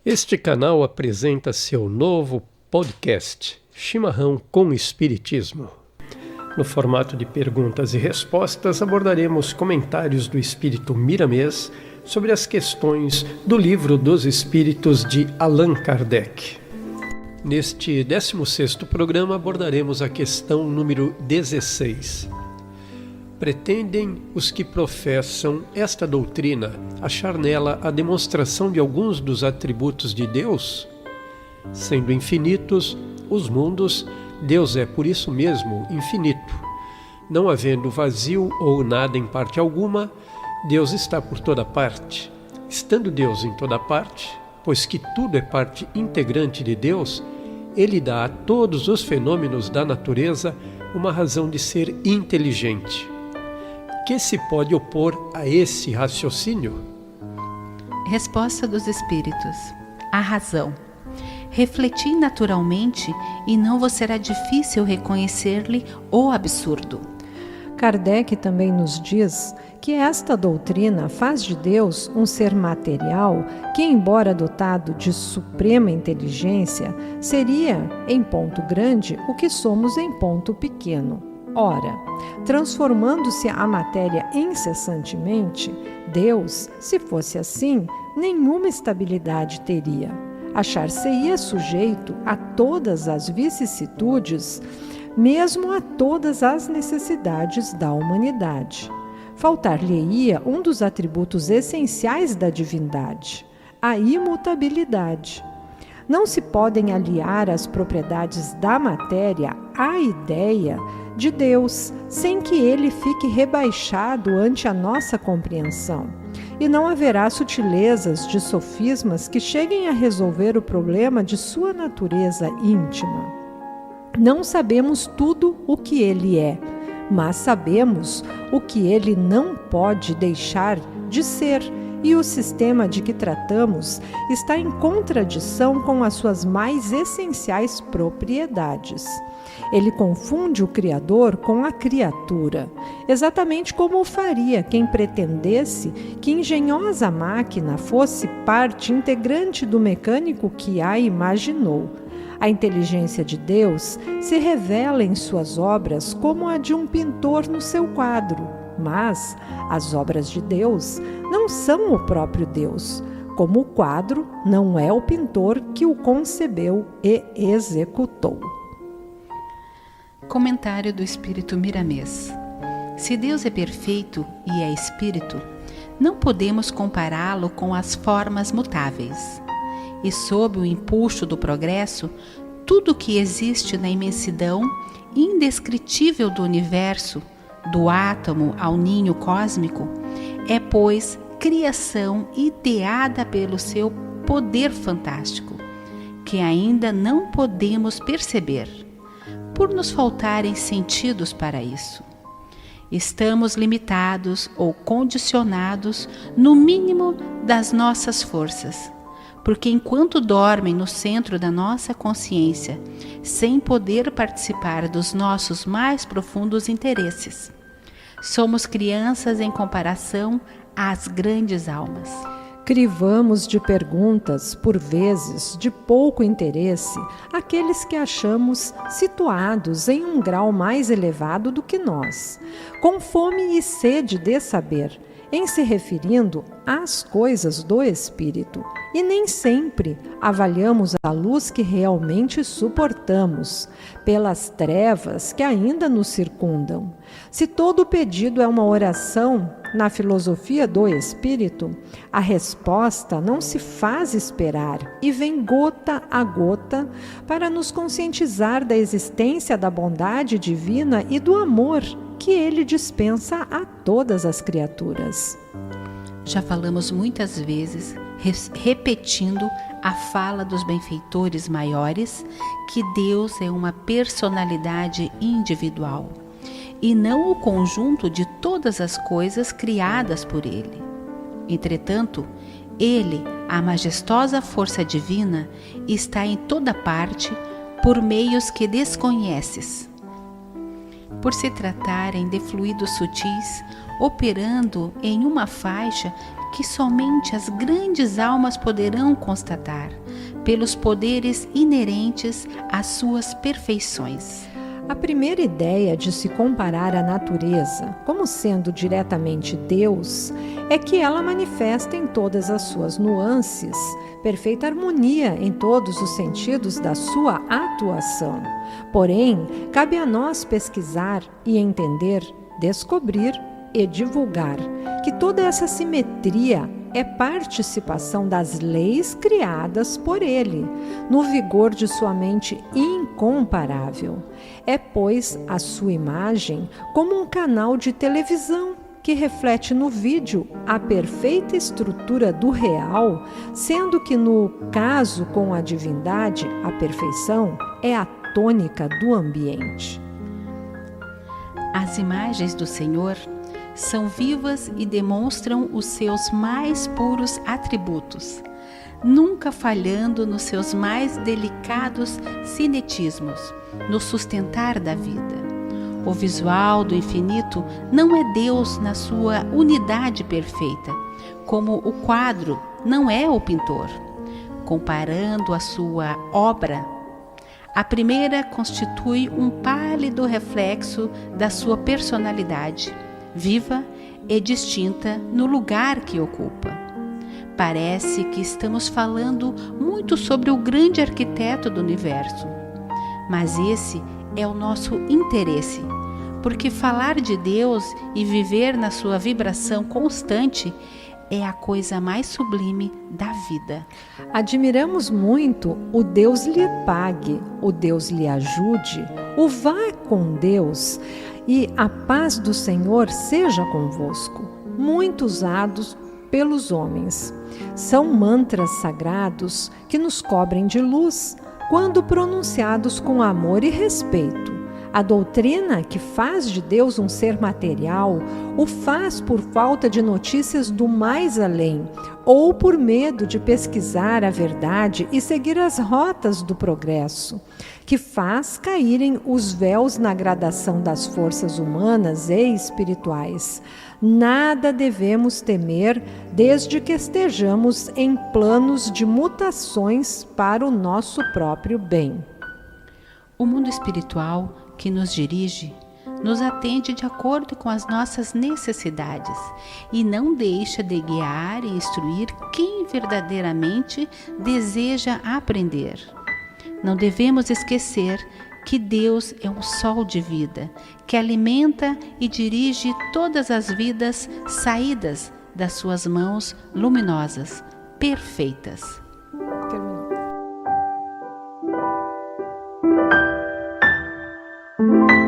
Este canal apresenta seu novo podcast, Chimarrão com Espiritismo. No formato de perguntas e respostas, abordaremos comentários do espírito Miramês sobre as questões do Livro dos Espíritos de Allan Kardec. Neste 16º programa abordaremos a questão número 16. Pretendem os que professam esta doutrina achar nela a demonstração de alguns dos atributos de Deus? Sendo infinitos os mundos, Deus é por isso mesmo infinito. Não havendo vazio ou nada em parte alguma, Deus está por toda parte. Estando Deus em toda parte, pois que tudo é parte integrante de Deus, Ele dá a todos os fenômenos da natureza uma razão de ser inteligente. Que se pode opor a esse raciocínio? Resposta dos Espíritos: a razão. Refleti naturalmente e não vos será difícil reconhecer-lhe o absurdo. Kardec também nos diz que esta doutrina faz de Deus um ser material que, embora dotado de suprema inteligência, seria, em ponto grande, o que somos em ponto pequeno. Ora, transformando-se a matéria incessantemente, Deus, se fosse assim, nenhuma estabilidade teria. Achar-se-ia sujeito a todas as vicissitudes, mesmo a todas as necessidades da humanidade. Faltar-lhe-ia um dos atributos essenciais da divindade, a imutabilidade. Não se podem aliar as propriedades da matéria à ideia de Deus, sem que ele fique rebaixado ante a nossa compreensão. E não haverá sutilezas de sofismas que cheguem a resolver o problema de sua natureza íntima. Não sabemos tudo o que ele é, mas sabemos o que ele não pode deixar de ser, e o sistema de que tratamos está em contradição com as suas mais essenciais propriedades. Ele confunde o Criador com a criatura, exatamente como o faria quem pretendesse que engenhosa máquina fosse parte integrante do mecânico que a imaginou. A inteligência de Deus se revela em suas obras como a de um pintor no seu quadro, mas as obras de Deus não são o próprio Deus, como o quadro não é o pintor que o concebeu e executou. Comentário do Espírito Miramês: se Deus é perfeito e é Espírito, não podemos compará-lo com as formas mutáveis. E sob o impulso do progresso, tudo o que existe na imensidão indescritível do universo, do átomo ao ninho cósmico, é, pois, criação ideada pelo seu poder fantástico, que ainda não podemos perceber, por nos faltarem sentidos para isso. Estamos limitados ou condicionados no mínimo das nossas forças, porque enquanto dormem no centro da nossa consciência, sem poder participar dos nossos mais profundos interesses, somos crianças em comparação às grandes almas. Crivamos de perguntas, por vezes, de pouco interesse, aqueles que achamos situados em um grau mais elevado do que nós, com fome e sede de saber, em se referindo às coisas do espírito, e nem sempre avaliamos a luz que realmente suportamos, pelas trevas que ainda nos circundam. Se todo pedido é uma oração, na filosofia do espírito, a resposta não se faz esperar e vem gota a gota para nos conscientizar da existência da bondade divina e do amor que ele dispensa a todas as criaturas. Já falamos muitas vezes, repetindo a fala dos benfeitores maiores, que Deus é uma personalidade individual e não o conjunto de todas as coisas criadas por ele. Entretanto, ele, a majestosa força divina, está em toda parte por meios que desconheces. Por se tratarem de fluidos sutis, operando em uma faixa que somente as grandes almas poderão constatar, pelos poderes inerentes às suas perfeições. A primeira ideia de se comparar a natureza como sendo diretamente Deus é que ela manifesta em todas as suas nuances perfeita harmonia em todos os sentidos da sua atuação. Porém, cabe a nós pesquisar e entender, descobrir e divulgar que toda essa simetria é participação das leis criadas por ele, no vigor de sua mente incomparável. É, pois, a sua imagem como um canal de televisão que reflete no vídeo a perfeita estrutura do real, sendo que no caso com a divindade, a perfeição é a tônica do ambiente. As imagens do Senhor são vivas e demonstram os seus mais puros atributos, nunca falhando nos seus mais delicados cinetismos, no sustentar da vida. O visual do infinito não é Deus na sua unidade perfeita, como o quadro não é o pintor. Comparando a sua obra, a primeira constitui um pálido reflexo da sua personalidade, viva e distinta no lugar que ocupa. Parece que estamos falando muito sobre o grande arquiteto do universo, mas esse é o nosso interesse, porque falar de Deus e viver na sua vibração constante é a coisa mais sublime da vida. Admiramos muito o Deus lhe pague, o Deus lhe ajude, o vá com Deus e a paz do Senhor seja convosco, muito usados pelos homens. São mantras sagrados que nos cobrem de luz, quando pronunciados com amor e respeito. A doutrina que faz de Deus um ser material o faz por falta de notícias do mais além, ou por medo de pesquisar a verdade e seguir as rotas do progresso, que faz caírem os véus na gradação das forças humanas e espirituais. Nada devemos temer desde que estejamos em planos de mutações para o nosso próprio bem. O mundo espiritual que nos dirige nos atende de acordo com as nossas necessidades e não deixa de guiar e instruir quem verdadeiramente deseja aprender. Não devemos esquecer que Deus é um sol de vida, que alimenta e dirige todas as vidas saídas das suas mãos luminosas, perfeitas. Terminou.